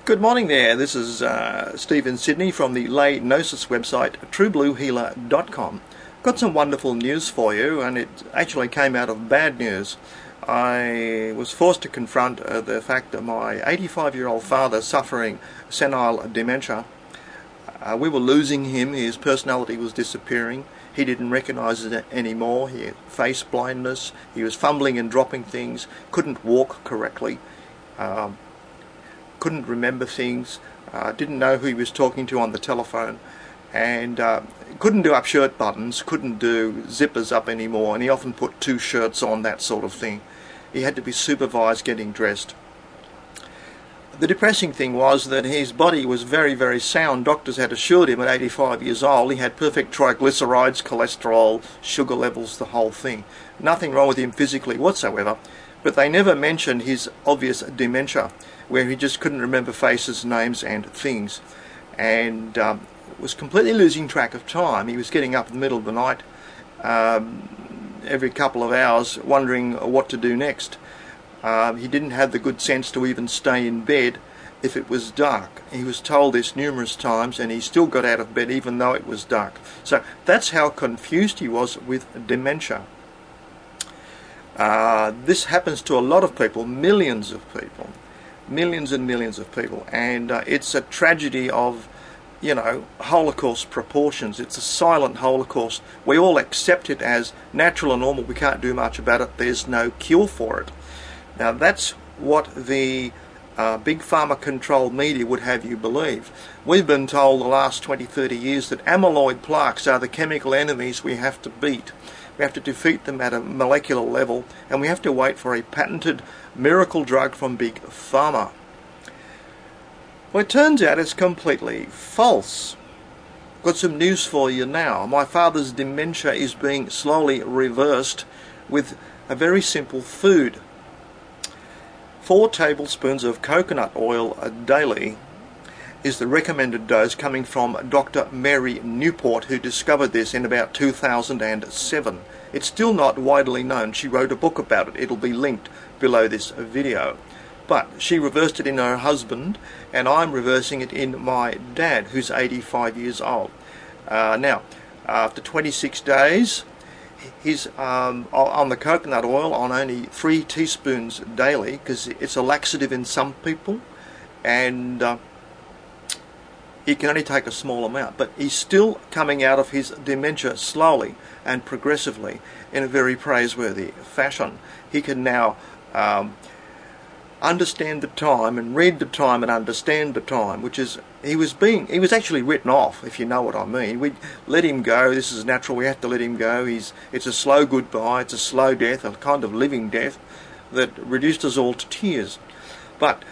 Good morning there, this is Steve in Sydney from the lay gnosis website truebluehealer.com. Got some wonderful news for you, and it actually came out of bad news. I was forced to confront the fact that my 85-year-old father suffering senile dementia. We were losing him, his personality was disappearing, he didn't recognise it anymore, he had face blindness, he was fumbling and dropping things, couldn't walk correctly. Couldn't remember things, didn't know who he was talking to on the telephone, and couldn't do up shirt buttons, couldn't do zippers up anymore, and he often put two shirts on, that sort of thing. He had to be supervised getting dressed. The depressing thing was that his body was very, very sound. Doctors had assured him at 85 years old he had perfect triglycerides, cholesterol, sugar levels, the whole thing. Nothing wrong with him physically whatsoever, but they never mentioned his obvious dementia, where he just couldn't remember faces, names and things, and was completely losing track of time. He was getting up in the middle of the night every couple of hours wondering what to do next. He didn't have the good sense to even stay in bed if it was dark. He was told this numerous times, and he still got out of bed even though it was dark. So that's how confused he was with dementia. This happens to a lot of people, millions of people. Millions and millions of people, and it's a tragedy of, Holocaust proportions. It's a silent Holocaust. We all accept it as natural and normal. We can't do much about it. There's no cure for it. Now that's what the big pharma controlled media would have you believe. We've been told the last 20-30 years that amyloid plaques are the chemical enemies we have to beat. We have to defeat them at a molecular level, and we have to wait for a patented miracle drug from big pharma. Well, it turns out it's completely false. Got some news for you now. My father's dementia is being slowly reversed with a very simple food. 4 tablespoons of coconut oil daily is the recommended dose, coming from Dr. Mary Newport, who discovered this in about 2007. It's still not widely known. She wrote a book about it. It'll be linked below this video. But she reversed it in her husband, and I'm reversing it in my dad, who's 85 years old. Now, after 26 days, he's on the coconut oil on only 3 teaspoons daily, because it's a laxative in some people, and he can only take a small amount, but he's still coming out of his dementia slowly and progressively in a very praiseworthy fashion. He can now understand the time and read the time and understand the time, which is, he was actually written off, if you know what I mean. We let him go. This is natural. We have to let him go. It's a slow goodbye. It's a slow death, a kind of living death that reduced us all to tears. But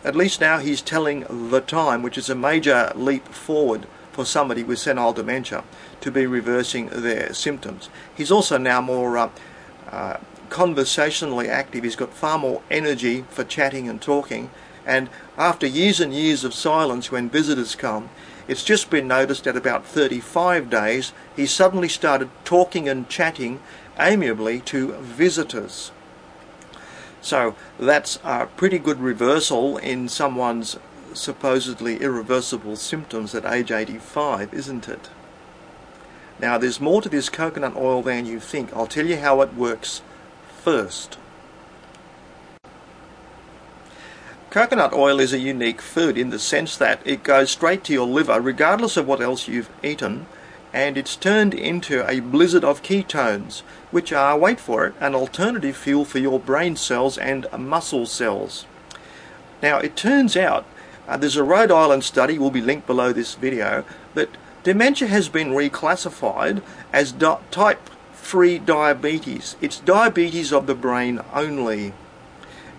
at least now he's telling the time, which is a major leap forward for somebody with senile dementia to be reversing their symptoms. He's also now more conversationally active. He's got far more energy for chatting and talking, and after years and years of silence when visitors come, it's just been noticed at about 35 days he suddenly started talking and chatting amiably to visitors. So that's a pretty good reversal in someone's supposedly irreversible symptoms at age 85, isn't it? Now, there's more to this coconut oil than you think. I'll tell you how it works first. Coconut oil is a unique food in the sense that it goes straight to your liver regardless of what else you've eaten, and it's turned into a blizzard of ketones, which are, wait for it, an alternative fuel for your brain cells and muscle cells. Now, it turns out, there's a Rhode Island study, will be linked below this video, that dementia has been reclassified as type 3 diabetes. It's diabetes of the brain only.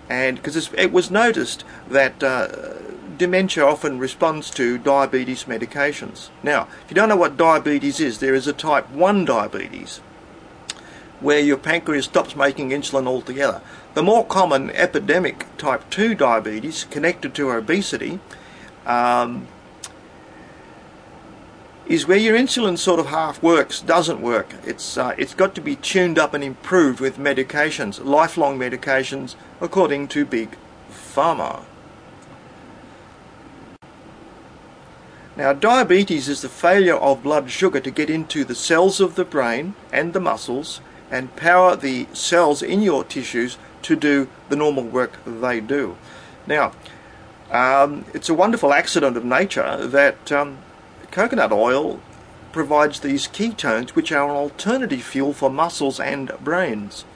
And because it was noticed that dementia often responds to diabetes medications. Now, if you don't know what diabetes is, there is a type 1 diabetes, where your pancreas stops making insulin altogether. The more common epidemic type 2 diabetes, connected to obesity, is where your insulin sort of half works, doesn't work. It's got to be tuned up and improved with medications, lifelong medications, according to big pharma. Now, diabetes is the failure of blood sugar to get into the cells of the brain and the muscles and power the cells in your tissues to do the normal work they do. Now, it's a wonderful accident of nature that coconut oil provides these ketones, which are an alternative fuel for muscles and brains.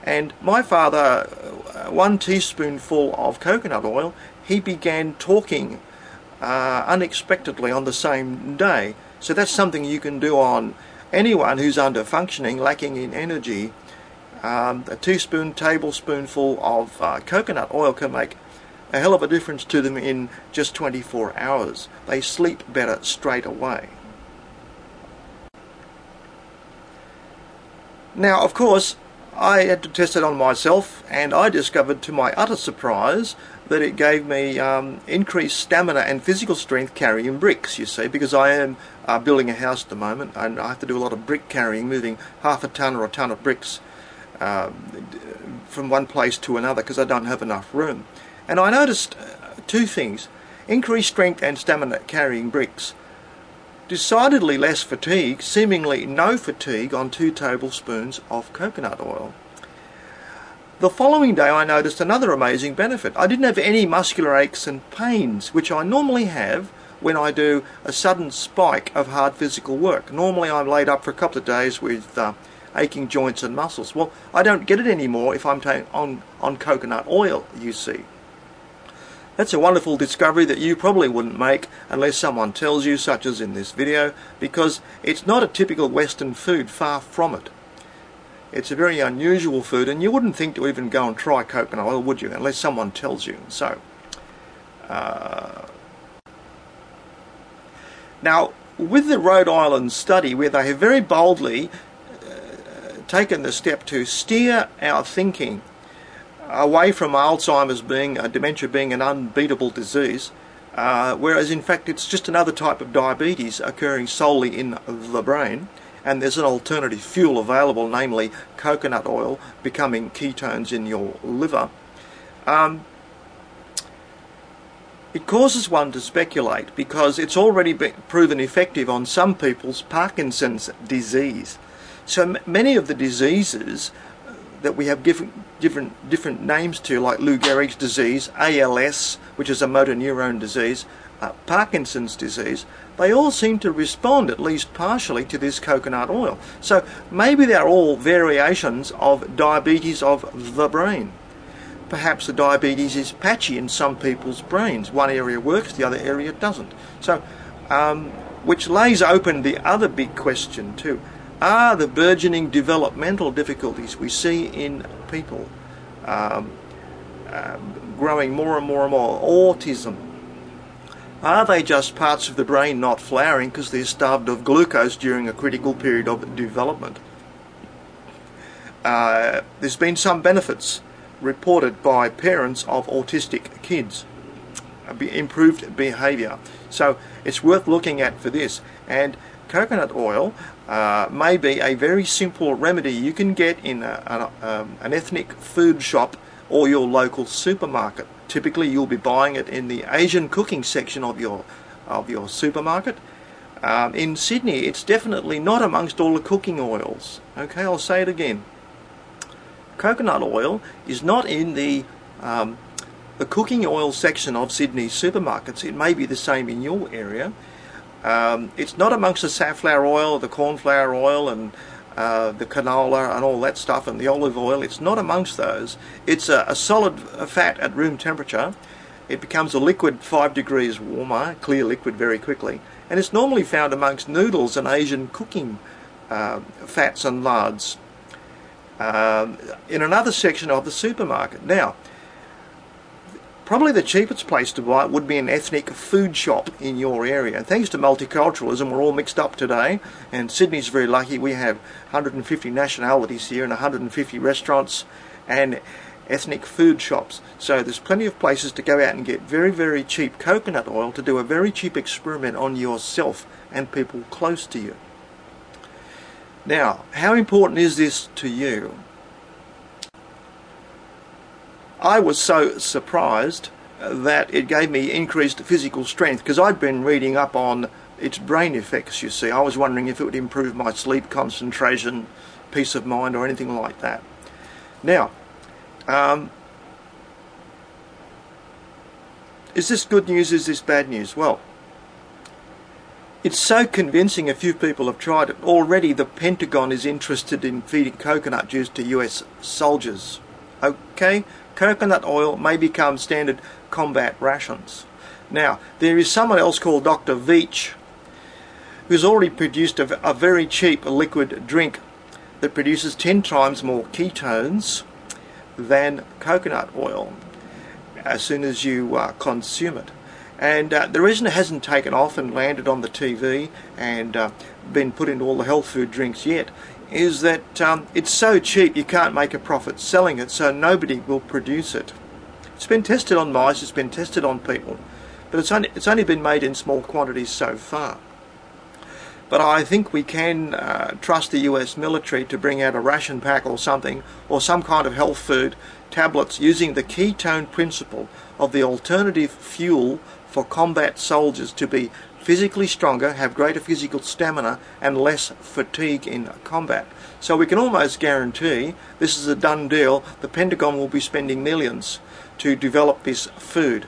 And my father, 1 teaspoonful of coconut oil, he began talking unexpectedly on the same day. So that's something you can do on anyone who's under functioning, lacking in energy. A tablespoonful of coconut oil can make a hell of a difference to them in just 24 hours. They sleep better straight away. Now, of course, I had to test it on myself, and I discovered to my utter surprise that it gave me increased stamina and physical strength carrying bricks, you see, because I am building a house at the moment, and I have to do a lot of brick carrying, moving half a ton or a ton of bricks from one place to another because I don't have enough room. And I noticed 2 things: increased strength and stamina carrying bricks, decidedly less fatigue, seemingly no fatigue on 2 tablespoons of coconut oil. The following day I noticed another amazing benefit. I didn't have any muscular aches and pains, which I normally have when I do a sudden spike of hard physical work. Normally I'm laid up for a couple of days with aching joints and muscles. Well, I don't get it anymore if I'm on coconut oil, you see. That's a wonderful discovery that you probably wouldn't make unless someone tells you, such as in this video, because it's not a typical Western food, far from it. It's a very unusual food, and you wouldn't think to even go and try coconut oil, would you, unless someone tells you. So, now, with the Rhode Island study, where they have very boldly taken the step to steer our thinking away from Alzheimer's dementia being an unbeatable disease, whereas in fact it's just another type of diabetes occurring solely in the brain, and there's an alternative fuel available, namely coconut oil, becoming ketones in your liver. It causes one to speculate, because it's already been proven effective on some people's Parkinson's disease. So many of the diseases that we have different names to, like Lou Gehrig's disease, ALS, which is a motor neurone disease, Parkinson's disease, they all seem to respond at least partially to this coconut oil. So maybe they're all variations of diabetes of the brain. Perhaps the diabetes is patchy in some people's brains. One area works, the other area doesn't. So, which lays open the other big question too. Are the burgeoning developmental difficulties we see in people growing more and more and more, autism, are they just parts of the brain not flowering because they're starved of glucose during a critical period of development? There's been some benefits reported by parents of autistic kids, improved behaviour. So it's worth looking at for this. And coconut oil may be a very simple remedy you can get in an ethnic food shop or your local supermarket. Typically you'll be buying it in the Asian cooking section of your supermarket. In Sydney it's definitely not amongst all the cooking oils. Okay, I'll say it again. Coconut oil is not in the cooking oil section of Sydney supermarkets. It may be the same in your area. It's not amongst the safflower oil, the cornflower oil, and the canola and all that stuff, and the olive oil. It's not amongst those. It's a solid fat at room temperature. It becomes a liquid 5 degrees warmer, clear liquid very quickly, and it's normally found amongst noodles and Asian cooking fats and lards in another section of the supermarket. Now, probably the cheapest place to buy it would be an ethnic food shop in your area. And thanks to multiculturalism, we're all mixed up today, and Sydney's very lucky. We have 150 nationalities here and 150 restaurants and ethnic food shops. So there's plenty of places to go out and get very, very cheap coconut oil to do a very cheap experiment on yourself and people close to you. Now, how important is this to you? I was so surprised that it gave me increased physical strength, because I'd been reading up on its brain effects, you see. I was wondering if it would improve my sleep, concentration, peace of mind, or anything like that. Now, is this good news? Is this bad news? Well, it's so convincing. A few people have tried it. Already the Pentagon is interested in feeding coconut juice to US soldiers. Okay, coconut oil may become standard combat rations. Now, there is someone else called Dr. Veach who's already produced a very cheap liquid drink that produces 10 times more ketones than coconut oil as soon as you consume it. And the reason it hasn't taken off and landed on the TV and been put into all the health food drinks yet is that it's so cheap you can't make a profit selling it, so nobody will produce it. It's been tested on mice, it's been tested on people, but it's only been made in small quantities so far. But I think we can trust the US military to bring out a ration pack or something, or some kind of health food tablets using the ketone principle of the alternative fuel for combat soldiers to be physically stronger, have greater physical stamina and less fatigue in combat. So we can almost guarantee, this is a done deal, the Pentagon will be spending millions to develop this food.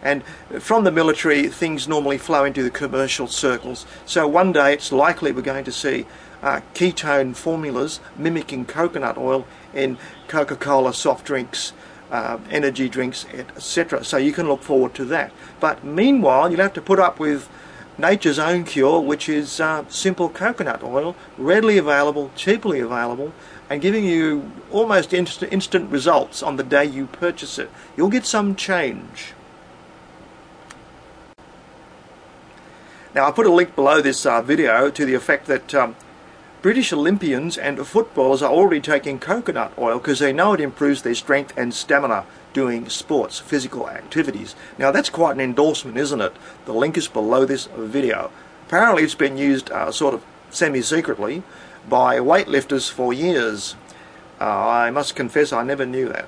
And from the military, things normally flow into the commercial circles. So one day it's likely we're going to see ketone formulas mimicking coconut oil in Coca-Cola soft drinks, energy drinks, etc. So you can look forward to that. But meanwhile, you'll have to put up with nature's own cure, which is simple coconut oil, readily available, cheaply available, and giving you almost instant results on the day you purchase it. You'll get some change. Now, I put a link below this video to the effect that British Olympians and footballers are already taking coconut oil because they know it improves their strength and stamina doing sports, physical activities. Now, that's quite an endorsement, isn't it? The link is below this video. Apparently, it's been used sort of semi-secretly by weightlifters for years. I must confess I never knew that.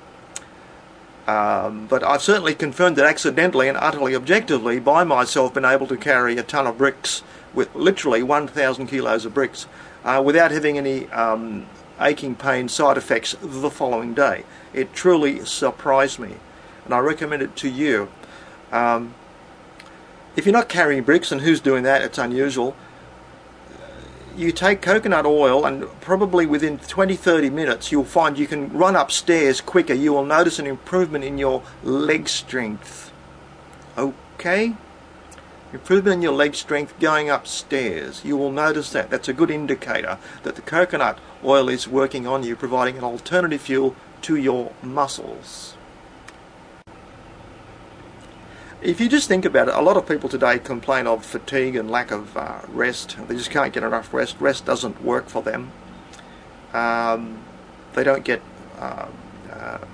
But I've certainly confirmed it accidentally and utterly objectively by myself, been able to carry a ton of bricks, with literally 1,000 kilos of bricks, without having any aching pain side effects the following day. It truly surprised me, and I recommend it to you. If you're not carrying bricks, and who's doing that, it's unusual, you take coconut oil and probably within 20-30 minutes you'll find you can run upstairs quicker. You will notice an improvement in your leg strength. Okay? Improvement in your leg strength going upstairs. You will notice that. That's a good indicator that the coconut oil is working on you, providing an alternative fuel to your muscles. If you just think about it, a lot of people today complain of fatigue and lack of rest. They just can't get enough rest. Rest doesn't work for them. They don't get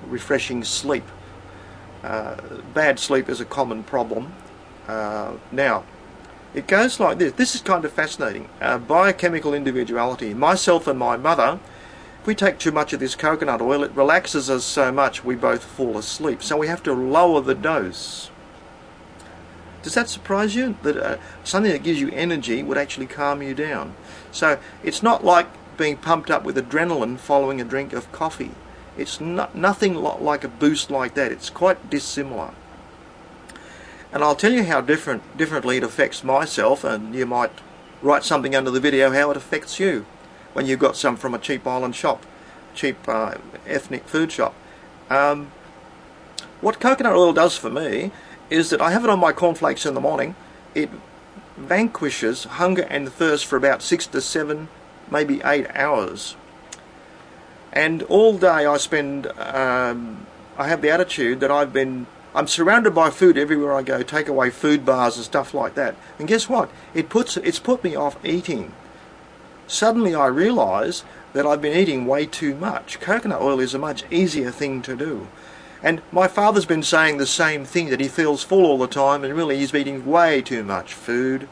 refreshing sleep. Bad sleep is a common problem. Now, it goes like this. This is kind of fascinating. Biochemical individuality. Myself and my mother, if we take too much of this coconut oil, it relaxes us so much we both fall asleep. So we have to lower the dose. Does that surprise you? That something that gives you energy would actually calm you down. So it's not like being pumped up with adrenaline following a drink of coffee. It's nothing like a boost like that. It's quite dissimilar. And I'll tell you how differently it affects myself, and you might write something under the video how it affects you when you've got some from a cheap island shop, cheap ethnic food shop. What coconut oil does for me is that I have it on my cornflakes in the morning. It vanquishes hunger and thirst for about 6 to 7, maybe 8 hours. And all day I spend, I have the attitude that I'm surrounded by food everywhere I go, takeaway food bars and stuff like that. And guess what? It's put me off eating. Suddenly I realise that I've been eating way too much. Coconut oil is a much easier thing to do. And my father's been saying the same thing, that he feels full all the time, and really he's eating way too much food.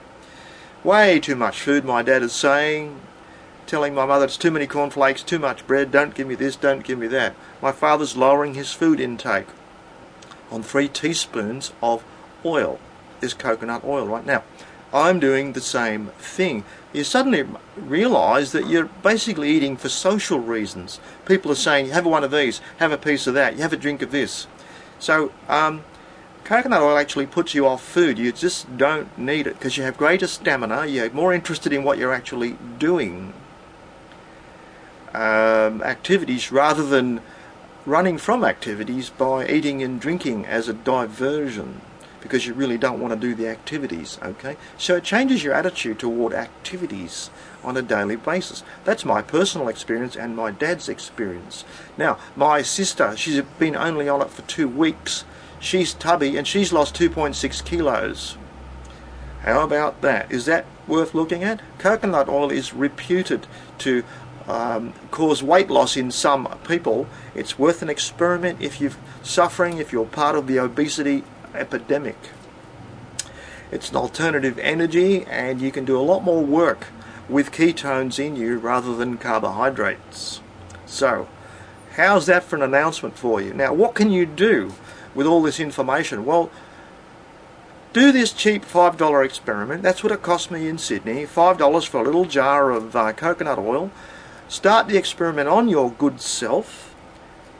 Way too much food, my dad is saying. Telling my mother it's too many cornflakes, too much bread, don't give me this, don't give me that. My father's lowering his food intake. on 3 teaspoons of oil. Is coconut oil right now. I'm doing the same thing. You suddenly realize that you're basically eating for social reasons. People are saying, have one of these, have a piece of that, you have a drink of this. So coconut oil actually puts you off food. You just don't need it because you have greater stamina, you're more interested in what you're actually doing. Activities rather than running from activities by eating and drinking as a diversion, because you really don't want to do the activities, okay? So it changes your attitude toward activities on a daily basis. That's my personal experience and my dad's experience. Now, my sister, she's been only on it for 2 weeks. She's tubby and she's lost 2.6 kilos. How about that? Is that worth looking at? Coconut oil is reputed to cause weight loss in some people. It's worth an experiment if you're suffering, if you're part of the obesity epidemic. It's an alternative energy, and you can do a lot more work with ketones in you rather than carbohydrates. So how's that for an announcement for you? Now, what can you do with all this information? Well, do this cheap $5 experiment. That's what it cost me in Sydney. $5 for a little jar of coconut oil. Start the experiment on your good self.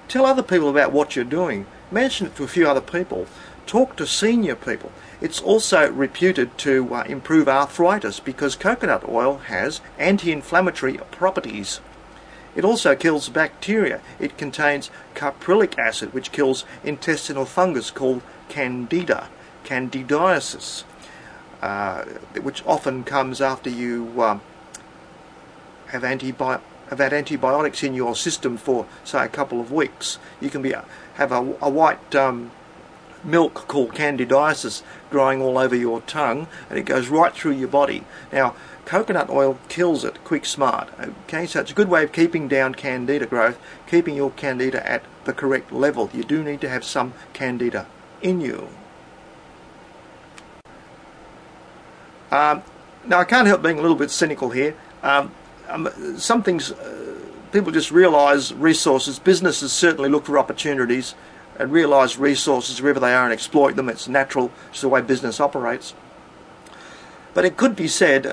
Tell other people about what you're doing. Mention it to a few other people. Talk to senior people. It's also reputed to improve arthritis because coconut oil has anti-inflammatory properties. It also kills bacteria. It contains caprylic acid, which kills intestinal fungus called candida, candidiasis, which often comes after you have had antibiotics in your system for, say, a couple of weeks. You can have a white milk called candidiasis growing all over your tongue, and it goes right through your body. Now, coconut oil kills it quick smart. Okay, so it's a good way of keeping down candida growth, keeping your candida at the correct level. You do need to have some candida in you. Now, I can't help being a little bit cynical here. Some things people just realise resources. Businesses certainly look for opportunities and realise resources wherever they are and exploit them. It's natural. It's the way business operates. But it could be said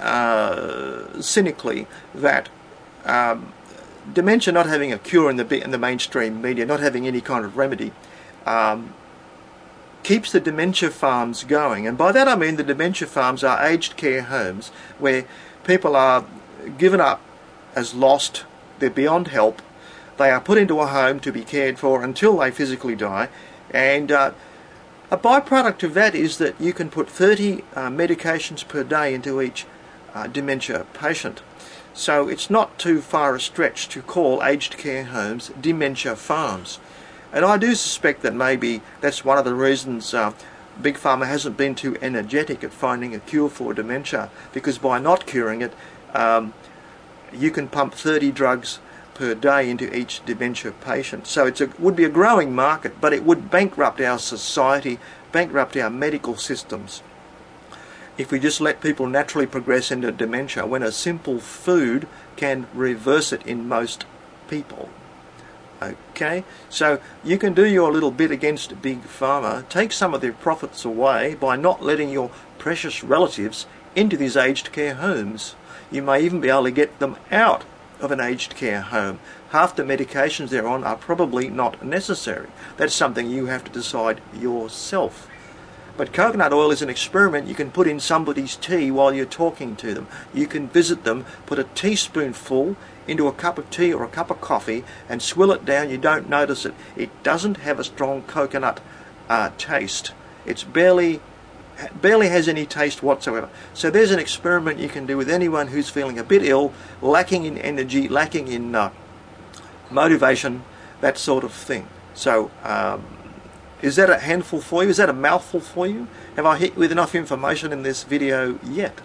cynically that dementia not having a cure in the mainstream media, not having any kind of remedy, keeps the dementia farms going. And by that I mean the dementia farms are aged care homes where people are given up as lost, they're beyond help, they are put into a home to be cared for until they physically die, and a byproduct of that is that you can put 30 medications per day into each dementia patient. So it's not too far a stretch to call aged care homes dementia farms. And I do suspect that maybe that's one of the reasons Big Pharma hasn't been too energetic at finding a cure for dementia, because by not curing it, you can pump 30 drugs per day into each dementia patient. So it would be a growing market, but it would bankrupt our society, bankrupt our medical systems, if we just let people naturally progress into dementia when a simple food can reverse it in most people. Okay, so you can do your little bit against Big Pharma, take some of their profits away by not letting your precious relatives into these aged care homes. You may even be able to get them out of an aged care home. Half the medications they're on are probably not necessary. That's something you have to decide yourself. But coconut oil is an experiment you can put in somebody's tea while you're talking to them. You can visit them, put a teaspoonful into a cup of tea or a cup of coffee and swill it down. You don't notice it. It doesn't have a strong coconut taste. It's barely has any taste whatsoever. So there's an experiment you can do with anyone who's feeling a bit ill, lacking in energy, lacking in motivation, that sort of thing. So is that a handful for you? Is that a mouthful for you? Have I hit you with enough information in this video yet?